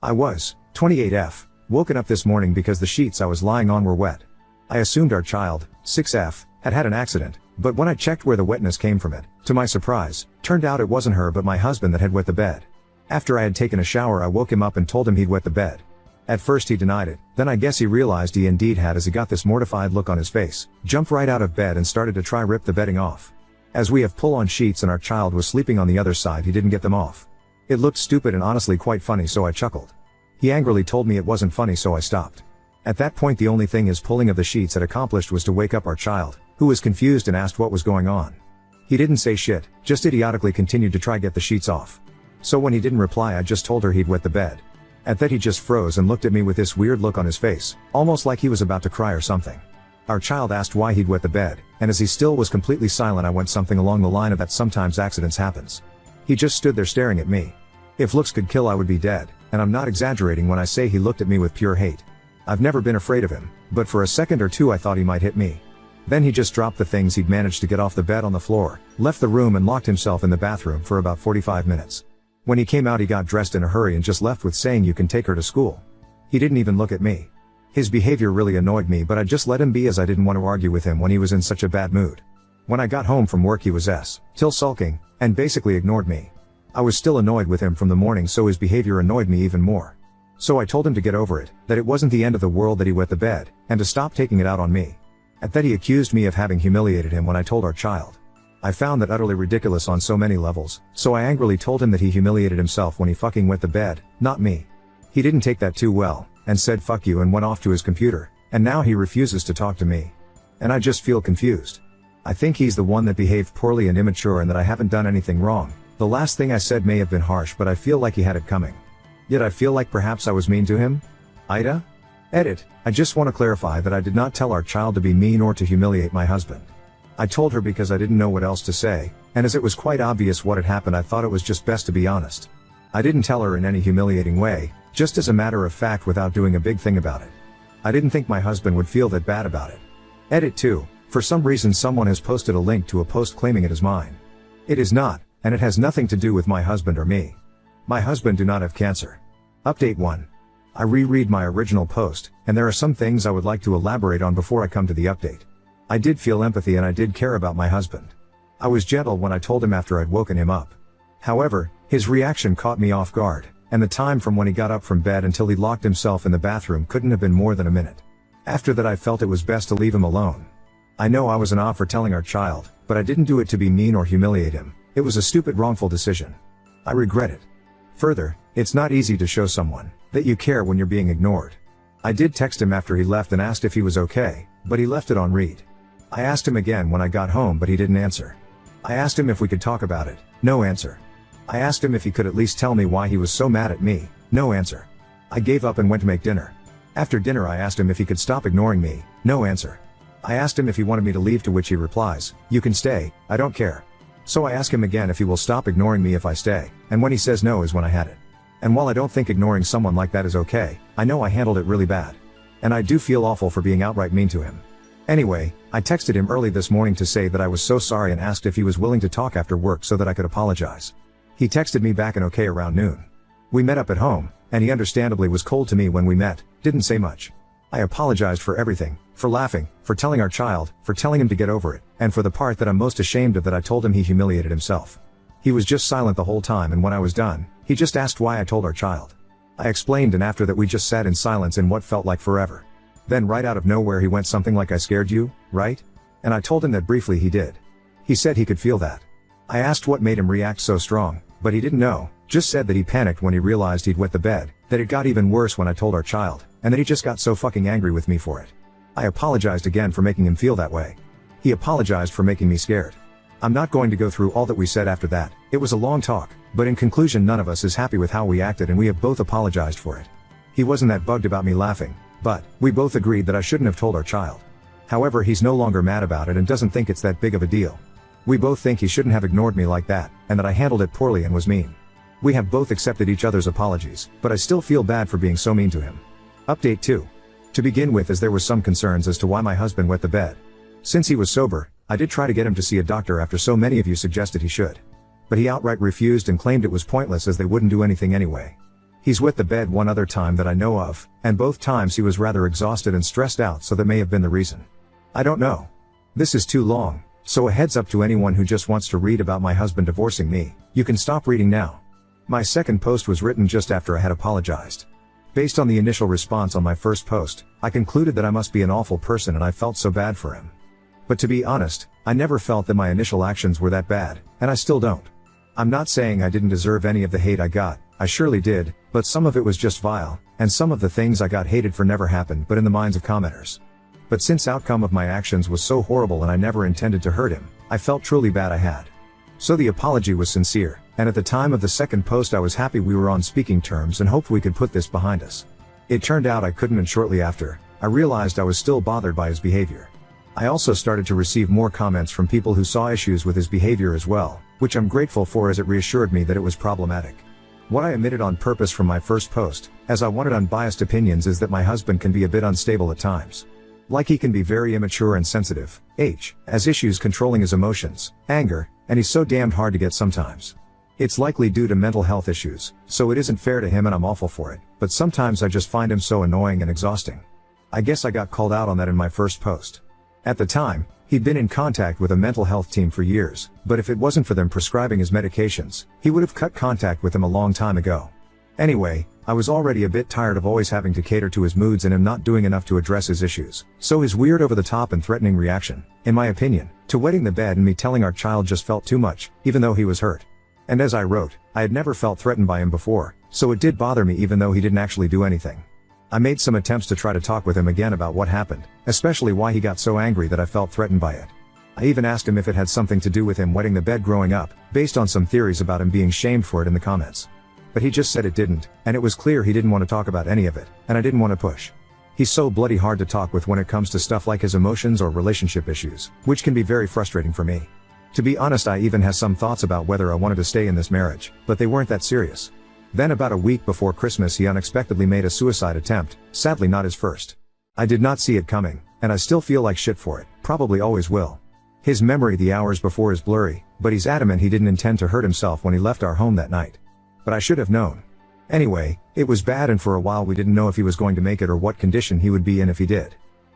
I was 28F, woken up this morning because the sheets I was lying on were wet. I assumed our child, 6F, had had an accident, but when I checked where the wetness came from, it, to my surprise, turned out it wasn't her but my husband that had wet the bed. After I had taken a shower, I woke him up and told him he'd wet the bed. At first he denied it, then I guess he realized he indeed had as he got this mortified look on his face, jumped right out of bed and started to try rip the bedding off. As we have pull-on sheets and our child was sleeping on the other side, he didn't get them off. It looked stupid and honestly quite funny, so I chuckled. He angrily told me it wasn't funny, so I stopped. At that point the only thing his pulling of the sheets had accomplished was to wake up our child, who was confused and asked what was going on. He didn't say shit, just idiotically continued to try get the sheets off. So when he didn't reply, I just told her he'd wet the bed. At that he just froze and looked at me with this weird look on his face, almost like he was about to cry or something. Our child asked why he'd wet the bed, and as he still was completely silent I went something along the line of that sometimes accidents happens. He just stood there staring at me. If looks could kill I would be dead, and I'm not exaggerating when I say he looked at me with pure hate. I've never been afraid of him, but for a second or two I thought he might hit me. Then he just dropped the things he'd managed to get off the bed on the floor, left the room and locked himself in the bathroom for about 45 minutes. When he came out he got dressed in a hurry and just left with saying you can take her to school. He didn't even look at me. His behavior really annoyed me, but I just let him be as I didn't want to argue with him when he was in such a bad mood. When I got home from work he was still sulking, and basically ignored me. I was still annoyed with him from the morning, so his behavior annoyed me even more. So I told him to get over it, that it wasn't the end of the world that he wet the bed, and to stop taking it out on me. At that he accused me of having humiliated him when I told our child. I found that utterly ridiculous on so many levels, so I angrily told him that he humiliated himself when he fucking wet the bed, not me. He didn't take that too well, and said fuck you and went off to his computer, and now he refuses to talk to me. And I just feel confused. I think he's the one that behaved poorly and immature and that I haven't done anything wrong. The last thing I said may have been harsh, but I feel like he had it coming. Yet I feel like perhaps I was mean to him? Ida? Edit, I just want to clarify that I did not tell our child to be mean or to humiliate my husband. I told her because I didn't know what else to say, and as it was quite obvious what had happened I thought it was just best to be honest. I didn't tell her in any humiliating way, just as a matter of fact without doing a big thing about it. I didn't think my husband would feel that bad about it. Edit 2, for some reason someone has posted a link to a post claiming it is mine. It is not, and it has nothing to do with my husband or me. My husband do not have cancer. Update 1. I reread my original post, and there are some things I would like to elaborate on before I come to the update. I did feel empathy and I did care about my husband. I was gentle when I told him after I'd woken him up. However, his reaction caught me off guard, and the time from when he got up from bed until he locked himself in the bathroom couldn't have been more than a minute. After that I felt it was best to leave him alone. I know I was an off for telling our child, but I didn't do it to be mean or humiliate him. It was a stupid, wrongful decision. I regret it. Further, it's not easy to show someone that you care when you're being ignored. I did text him after he left and asked if he was okay, but he left it on read. I asked him again when I got home, but he didn't answer. I asked him if we could talk about it, no answer. I asked him if he could at least tell me why he was so mad at me, no answer. I gave up and went to make dinner. After dinner I asked him if he could stop ignoring me, no answer. I asked him if he wanted me to leave, to which he replies, you can stay, I don't care. So I ask him again if he will stop ignoring me if I stay, and when he says no is when I had it. And while I don't think ignoring someone like that is okay, I know I handled it really bad. And I do feel awful for being outright mean to him. Anyway, I texted him early this morning to say that I was so sorry and asked if he was willing to talk after work so that I could apologize. He texted me back an okay around noon. We met up at home, and he understandably was cold to me when we met, didn't say much. I apologized for everything, for laughing, for telling our child, for telling him to get over it, and for the part that I'm most ashamed of, that I told him he humiliated himself. He was just silent the whole time, and when I was done, he just asked why I told our child. I explained, and after that we just sat in silence in what felt like forever. Then right out of nowhere he went something like, I scared you, right? And I told him that briefly he did. He said he could feel that. I asked what made him react so strong, but he didn't know, just said that he panicked when he realized he'd wet the bed, that it got even worse when I told our child, and that he just got so fucking angry with me for it. I apologized again for making him feel that way. He apologized for making me scared. I'm not going to go through all that we said after that, it was a long talk, but in conclusion none of us is happy with how we acted and we have both apologized for it. He wasn't that bugged about me laughing, but we both agreed that I shouldn't have told our child. However, he's no longer mad about it and doesn't think it's that big of a deal. We both think he shouldn't have ignored me like that, and that I handled it poorly and was mean. We have both accepted each other's apologies, but I still feel bad for being so mean to him. Update 2. To begin with, as there was some concerns as to why my husband wet the bed. Since he was sober, I did try to get him to see a doctor after so many of you suggested he should. But he outright refused and claimed it was pointless as they wouldn't do anything anyway. He's wet the bed one other time that I know of, and both times he was rather exhausted and stressed out, so that may have been the reason. I don't know. This is too long, so a heads up to anyone who just wants to read about my husband divorcing me, you can stop reading now. My second post was written just after I had apologized. Based on the initial response on my first post, I concluded that I must be an awful person and I felt so bad for him. But to be honest, I never felt that my initial actions were that bad, and I still don't. I'm not saying I didn't deserve any of the hate I got, I surely did, but some of it was just vile, and some of the things I got hated for never happened but in the minds of commenters. But since outcome of my actions was so horrible and I never intended to hurt him, I felt truly bad I had. So the apology was sincere, and at the time of the second post I was happy we were on speaking terms and hoped we could put this behind us. It turned out I couldn't, and shortly after, I realized I was still bothered by his behavior. I also started to receive more comments from people who saw issues with his behavior as well, which I'm grateful for as it reassured me that it was problematic. What I omitted on purpose from my first post, as I wanted unbiased opinions, is that my husband can be a bit unstable at times. Like he can be very immature and sensitive, has issues controlling his emotions, anger, and he's so damned hard to get sometimes. It's likely due to mental health issues, so it isn't fair to him and I'm awful for it, but sometimes I just find him so annoying and exhausting. I guess I got called out on that in my first post. At the time, he'd been in contact with a mental health team for years, but if it wasn't for them prescribing his medications, he would have cut contact with them a long time ago. Anyway, I was already a bit tired of always having to cater to his moods and him not doing enough to address his issues, so his weird over-the-top and threatening reaction, in my opinion, to wetting the bed and me telling our child just felt too much, even though he was hurt. And as I wrote, I had never felt threatened by him before, so it did bother me even though he didn't actually do anything. I made some attempts to try to talk with him again about what happened, especially why he got so angry that I felt threatened by it. I even asked him if it had something to do with him wetting the bed growing up, based on some theories about him being shamed for it in the comments. But he just said it didn't, and it was clear he didn't want to talk about any of it, and I didn't want to push. He's so bloody hard to talk with when it comes to stuff like his emotions or relationship issues, which can be very frustrating for me. To be honest, I even had some thoughts about whether I wanted to stay in this marriage, but they weren't that serious. Then about a week before Christmas he unexpectedly made a suicide attempt, sadly not his first. I did not see it coming, and I still feel like shit for it, probably always will. His memory the hours before is blurry, but he's adamant he didn't intend to hurt himself when he left our home that night. But I should have known. Anyway, it was bad, and for a while we didn't know if he was going to make it or what condition he would be in if he did.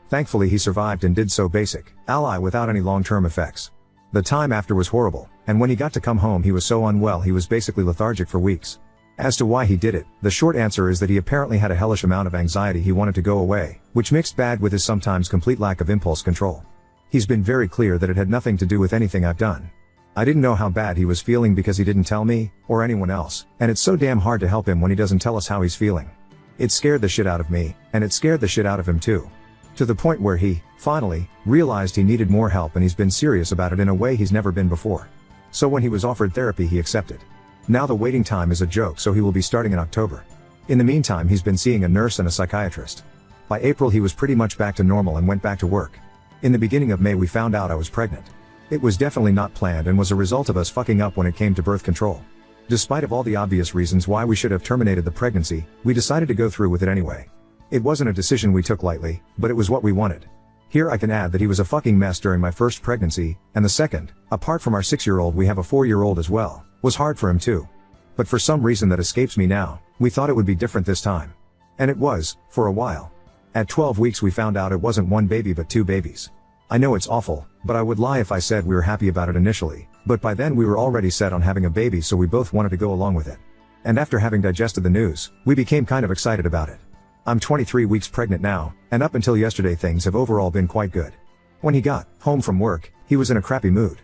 Thankfully he survived and did so basic, without any long-term effects. The time after was horrible, and when he got to come home he was so unwell he was basically lethargic for weeks. As to why he did it, the short answer is that he apparently had a hellish amount of anxiety he wanted to go away, which mixed bad with his sometimes complete lack of impulse control. He's been very clear that it had nothing to do with anything I've done. I didn't know how bad he was feeling because he didn't tell me, or anyone else, and it's so damn hard to help him when he doesn't tell us how he's feeling. It scared the shit out of me, and it scared the shit out of him too. To the point where he, finally, realized he needed more help, and he's been serious about it in a way he's never been before. So when he was offered therapy he accepted. Now the waiting time is a joke, so he will be starting in October. In the meantime he's been seeing a nurse and a psychiatrist. By April he was pretty much back to normal and went back to work. In the beginning of May we found out I was pregnant. It was definitely not planned and was a result of us fucking up when it came to birth control. Despite of all the obvious reasons why we should have terminated the pregnancy, we decided to go through with it anyway. It wasn't a decision we took lightly, but it was what we wanted. Here I can add that he was a fucking mess during my first pregnancy, and the second, apart from our 6-year-old we have a 4-year-old as well, was hard for him too. But for some reason that escapes me now, we thought it would be different this time. And it was, for a while. At 12 weeks we found out it wasn't one baby but 2 babies. I know it's awful, but I would lie if I said we were happy about it initially, but by then we were already set on having a baby, so we both wanted to go along with it. And after having digested the news, we became kind of excited about it. I'm 23 weeks pregnant now, and up until yesterday things have overall been quite good. When he got home from work, he was in a crappy mood.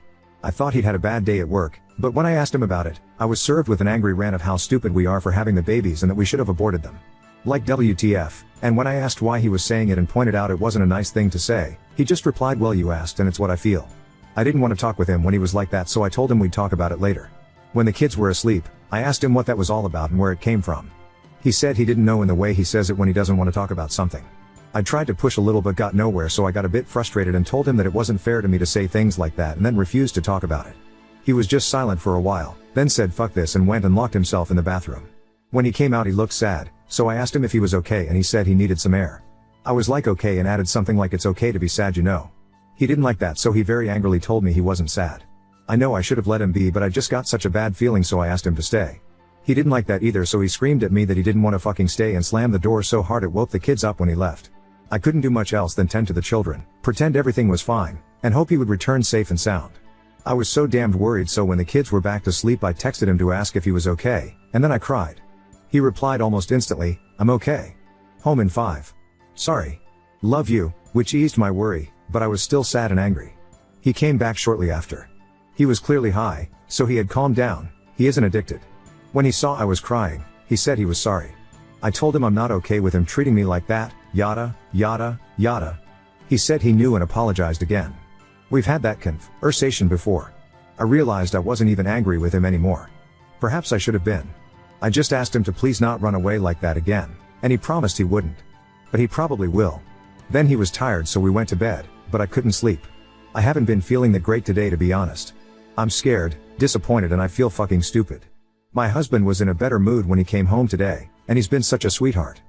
I thought he'd had a bad day at work, but when I asked him about it, I was served with an angry rant of how stupid we are for having the babies and that we should have aborted them. Like WTF, and when I asked why he was saying it and pointed out it wasn't a nice thing to say, he just replied, "Well, you asked and it's what I feel." I didn't want to talk with him when he was like that, so I told him we'd talk about it later. When the kids were asleep, I asked him what that was all about and where it came from. He said he didn't know, in the way he says it when he doesn't want to talk about something. I tried to push a little but got nowhere, so I got a bit frustrated and told him that it wasn't fair to me to say things like that, and then refused to talk about it. He was just silent for a while, then said fuck this and went and locked himself in the bathroom. When he came out he looked sad, so I asked him if he was okay and he said he needed some air. I was like okay and added something like it's okay to be sad, you know. He didn't like that, so he very angrily told me he wasn't sad. I know I should have let him be, but I just got such a bad feeling, so I asked him to stay. He didn't like that either, so he screamed at me that he didn't want to fucking stay and slammed the door so hard it woke the kids up when he left. I couldn't do much else than tend to the children, pretend everything was fine, and hope he would return safe and sound. I was so damned worried, so when the kids were back to sleep I texted him to ask if he was okay, and then I cried. He replied almost instantly, "I'm okay. Home in 5. Sorry. Love you," which eased my worry, but I was still sad and angry. He came back shortly after. He was clearly high, so he had calmed down. He isn't addicted. When he saw I was crying, he said he was sorry. I told him I'm not okay with him treating me like that, yada, yada, yada. He said he knew and apologized again. We've had that conversation before. I realized I wasn't even angry with him anymore. Perhaps I should have been. I just asked him to please not run away like that again, and he promised he wouldn't. But he probably will. Then he was tired, so we went to bed, but I couldn't sleep. I haven't been feeling that great today, to be honest. I'm scared, disappointed, and I feel fucking stupid. My husband was in a better mood when he came home today, and he's been such a sweetheart.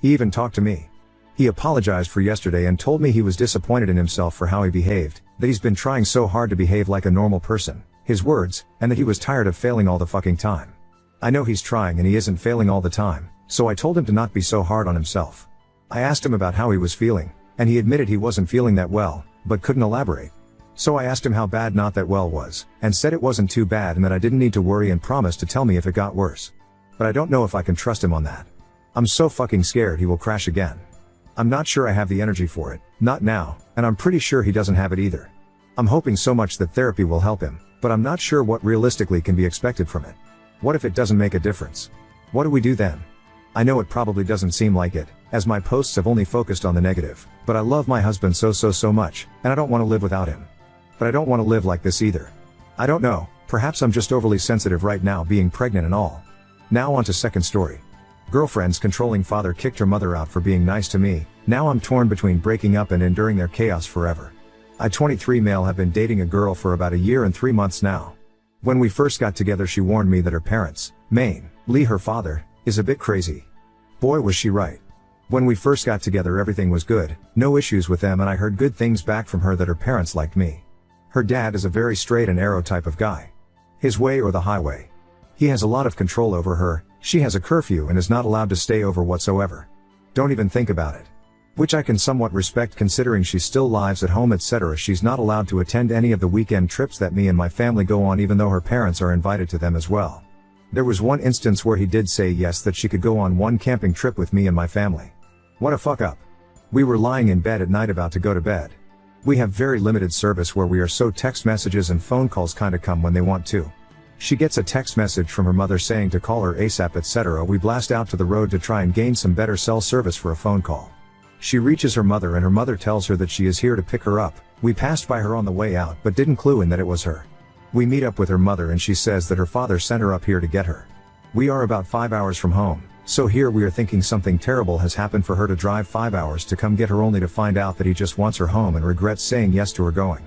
He even talked to me. He apologized for yesterday and told me he was disappointed in himself for how he behaved, that he's been trying so hard to behave like a normal person, his words, and that he was tired of failing all the fucking time. I know he's trying and he isn't failing all the time, so I told him to not be so hard on himself. I asked him about how he was feeling, and he admitted he wasn't feeling that well, but couldn't elaborate. So I asked him how bad not that well was, and said it wasn't too bad and that I didn't need to worry, and promised to tell me if it got worse. But I don't know if I can trust him on that. I'm so fucking scared he will crash again. I'm not sure I have the energy for it, not now, and I'm pretty sure he doesn't have it either. I'm hoping so much that therapy will help him, but I'm not sure what realistically can be expected from it. What if it doesn't make a difference? What do we do then? I know it probably doesn't seem like it, as my posts have only focused on the negative, but I love my husband so much, and I don't want to live without him. But I don't want to live like this either. I don't know, perhaps I'm just overly sensitive right now, being pregnant and all. Now on to second story. Girlfriend's controlling father kicked her mother out for being nice to me. Now I'm torn between breaking up and enduring their chaos forever. I, 23 male, have been dating a girl for about a year and 3 months now. When we first got together she warned me that her parents, mainly her father, is a bit crazy. Boy was she right. When we first got together everything was good, no issues with them, and I heard good things back from her, that her parents liked me. Her dad is a very straight and narrow type of guy. His way or the highway. He has a lot of control over her, she has a curfew and is not allowed to stay over whatsoever. Don't even think about it. Which I can somewhat respect considering she still lives at home etc. She's not allowed to attend any of the weekend trips that me and my family go on, even though her parents are invited to them as well. There was one instance where he did say yes, that she could go on one camping trip with me and my family. What a fuck up. We were lying in bed at night about to go to bed. We have very limited service where we are, so text messages and phone calls kinda come when they want to. She gets a text message from her mother saying to call her ASAP etc. We blast out to the road to try and gain some better cell service for a phone call. She reaches her mother and her mother tells her that she is here to pick her up. We passed by her on the way out but didn't clue in that it was her. We meet up with her mother and she says that her father sent her up here to get her. We are about 5 hours from home, so here we are thinking something terrible has happened for her to drive 5 hours to come get her, only to find out that he just wants her home and regrets saying yes to her going.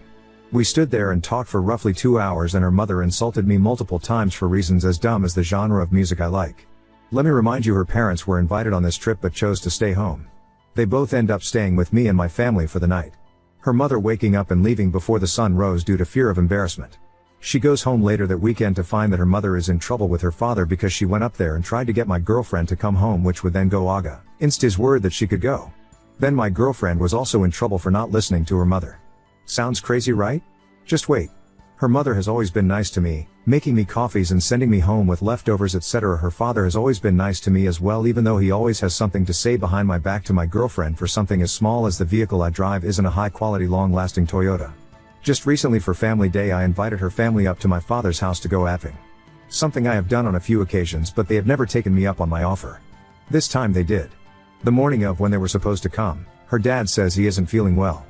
We stood there and talked for roughly 2 hours and her mother insulted me multiple times for reasons as dumb as the genre of music I like. Let me remind you, her parents were invited on this trip but chose to stay home. They both end up staying with me and my family for the night. Her mother waking up and leaving before the sun rose due to fear of embarrassment. She goes home later that weekend to find that her mother is in trouble with her father because she went up there and tried to get my girlfriend to come home, which would then go against his word that she could go. Then my girlfriend was also in trouble for not listening to her mother. Sounds crazy, right? Just wait. Her mother has always been nice to me, making me coffees and sending me home with leftovers etc. Her father has always been nice to me as well, even though he always has something to say behind my back to my girlfriend for something as small as the vehicle I drive isn't a high quality long lasting Toyota. Just recently for family day I invited her family up to my father's house to go apping. Something I have done on a few occasions but they have never taken me up on my offer. This time they did. The morning of when they were supposed to come, her dad says he isn't feeling well.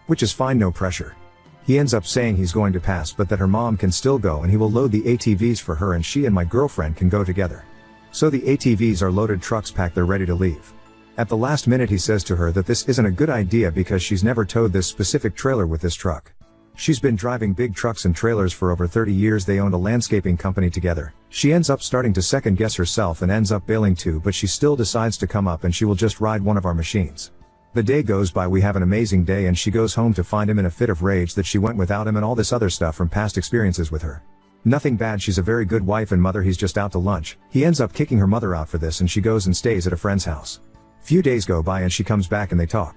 Which is fine, no pressure. He ends up saying he's going to pass but that her mom can still go and he will load the ATVs for her and she and my girlfriend can go together. So the ATVs are loaded, trucks packed, they're ready to leave. At the last minute he says to her that this isn't a good idea because she's never towed this specific trailer with this truck. She's been driving big trucks and trailers for over 30 years, they owned a landscaping company together. She ends up starting to second guess herself and ends up bailing too, but she still decides to come up and she will just ride one of our machines. The day goes by, we have an amazing day and she goes home to find him in a fit of rage that she went without him and all this other stuff from past experiences with her. Nothing bad, she's a very good wife and mother, he's just out to lunch. He ends up kicking her mother out for this and she goes and stays at a friend's house. Few days go by and she comes back and they talk.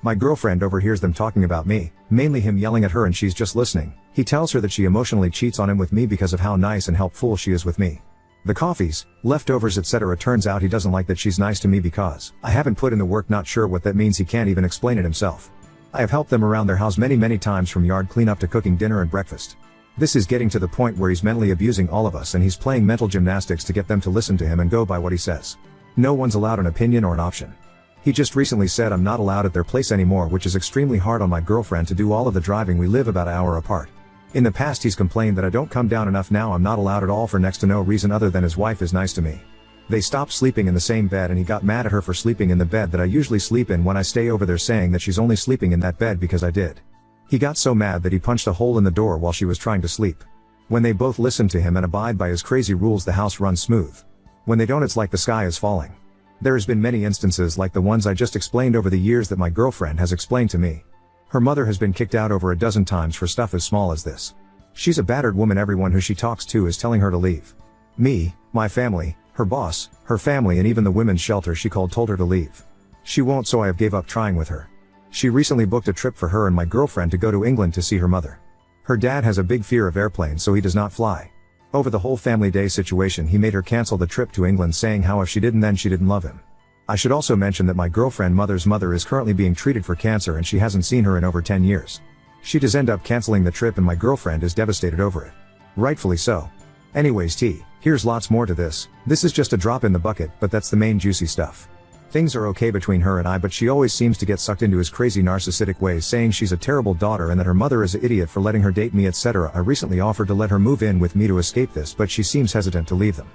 My girlfriend overhears them talking about me, mainly him yelling at her, and she's just listening. He tells her that she emotionally cheats on him with me because of how nice and helpful she is with me. The coffees, leftovers, etc. Turns out he doesn't like that she's nice to me because I haven't put in the work. Not sure what that means, he can't even explain it himself. I have helped them around their house many times, from yard cleanup to cooking dinner and breakfast. This is getting to the point where he's mentally abusing all of us and he's playing mental gymnastics to get them to listen to him and go by what he says. No one's allowed an opinion or an option. He just recently said I'm not allowed at their place anymore, which is extremely hard on my girlfriend to do all of the driving. We live about an hour apart. In the past he's complained that I don't come down enough. Now I'm not allowed at all for next to no reason other than his wife is nice to me. They stopped sleeping in the same bed and he got mad at her for sleeping in the bed that I usually sleep in when I stay over there, saying that she's only sleeping in that bed because I did. He got so mad that he punched a hole in the door while she was trying to sleep. When they both listen to him and abide by his crazy rules, the house runs smooth. When they don't, it's like the sky is falling. There has been many instances like the ones I just explained over the years that my girlfriend has explained to me. Her mother has been kicked out over a dozen times for stuff as small as this. She's a battered woman. Everyone who she talks to is telling her to leave. Me, my family, her boss, her family, and even the women's shelter she called told her to leave. She won't, so I have gave up trying with her. She recently booked a trip for her and my girlfriend to go to England to see her mother. Her dad has a big fear of airplanes, so he does not fly. Over the whole family day situation, he made her cancel the trip to England, saying how if she didn't then she didn't love him. I should also mention that my girlfriend mother's mother is currently being treated for cancer and she hasn't seen her in over 10 years. She does end up canceling the trip and my girlfriend is devastated over it. Rightfully so. Anyways, here's lots more to this. This is just a drop in the bucket, but that's the main juicy stuff. Things are okay between her and I, but she always seems to get sucked into his crazy narcissistic ways, saying she's a terrible daughter and that her mother is an idiot for letting her date me, etc. I recently offered to let her move in with me to escape this, but she seems hesitant to leave them.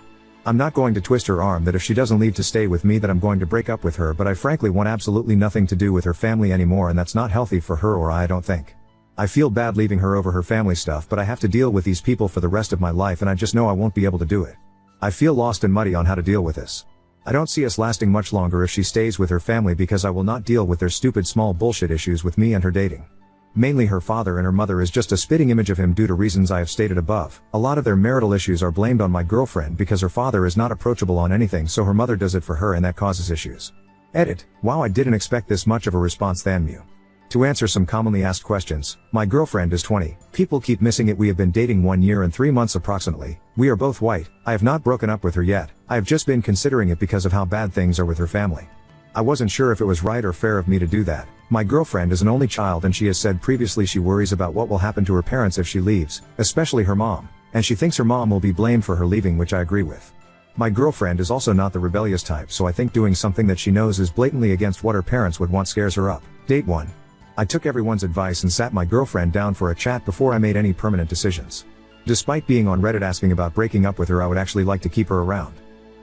I'm not going to twist her arm that if she doesn't leave to stay with me that I'm going to break up with her, but I frankly want absolutely nothing to do with her family anymore, and that's not healthy for her or I don't think. I feel bad leaving her over her family stuff, but I have to deal with these people for the rest of my life and I just know I won't be able to do it. I feel lost and muddy on how to deal with this. I don't see us lasting much longer if she stays with her family, because I will not deal with their stupid small bullshit issues with me and her dating. Mainly her father and her mother is just a spitting image of him due to reasons I have stated above. A lot of their marital issues are blamed on my girlfriend because her father is not approachable on anything, so her mother does it for her and that causes issues. Edit. Wow, I didn't expect this much of a response. Than Mew. To answer some commonly asked questions, my girlfriend is 20. People keep missing it. We have been dating 1 year and 3 months approximately. We are both white. I have not broken up with her yet. I have just been considering it because of how bad things are with her family. I wasn't sure if it was right or fair of me to do that. My girlfriend is an only child and she has said previously she worries about what will happen to her parents if she leaves, especially her mom, and she thinks her mom will be blamed for her leaving, which I agree with. My girlfriend is also not the rebellious type, so I think doing something that she knows is blatantly against what her parents would want scares her up. Date 1. I took everyone's advice and sat my girlfriend down for a chat before I made any permanent decisions. Despite being on Reddit asking about breaking up with her, I would actually like to keep her around.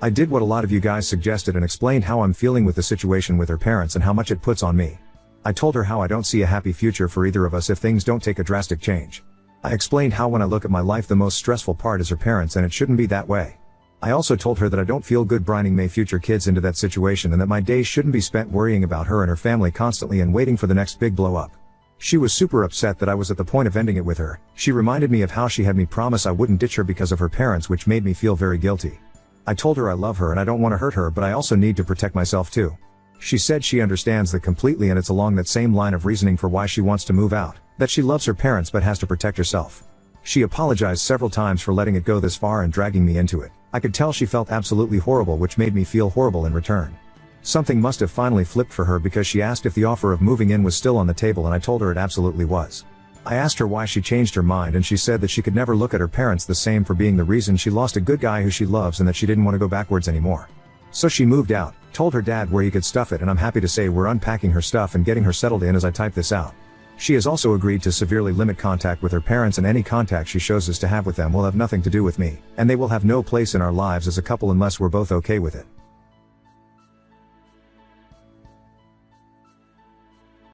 I did what a lot of you guys suggested and explained how I'm feeling with the situation with her parents and how much it puts on me. I told her how I don't see a happy future for either of us if things don't take a drastic change. I explained how when I look at my life the most stressful part is her parents and it shouldn't be that way. I also told her that I don't feel good brining my future kids into that situation and that my days shouldn't be spent worrying about her and her family constantly and waiting for the next big blow up. She was super upset that I was at the point of ending it with her. She reminded me of how she had me promise I wouldn't ditch her because of her parents, which made me feel very guilty. I told her I love her and I don't want to hurt her, but I also need to protect myself too. She said she understands that completely, and it's along that same line of reasoning for why she wants to move out, that she loves her parents but has to protect herself. She apologized several times for letting it go this far and dragging me into it. I could tell she felt absolutely horrible, which made me feel horrible in return. Something must have finally flipped for her because she asked if the offer of moving in was still on the table, and I told her it absolutely was. I asked her why she changed her mind and she said that she could never look at her parents the same for being the reason she lost a good guy who she loves and that she didn't want to go backwards anymore. So she moved out, told her dad where he could stuff it, and I'm happy to say we're unpacking her stuff and getting her settled in as I type this out. She has also agreed to severely limit contact with her parents, and any contact she shows us to have with them will have nothing to do with me, and they will have no place in our lives as a couple unless we're both okay with it.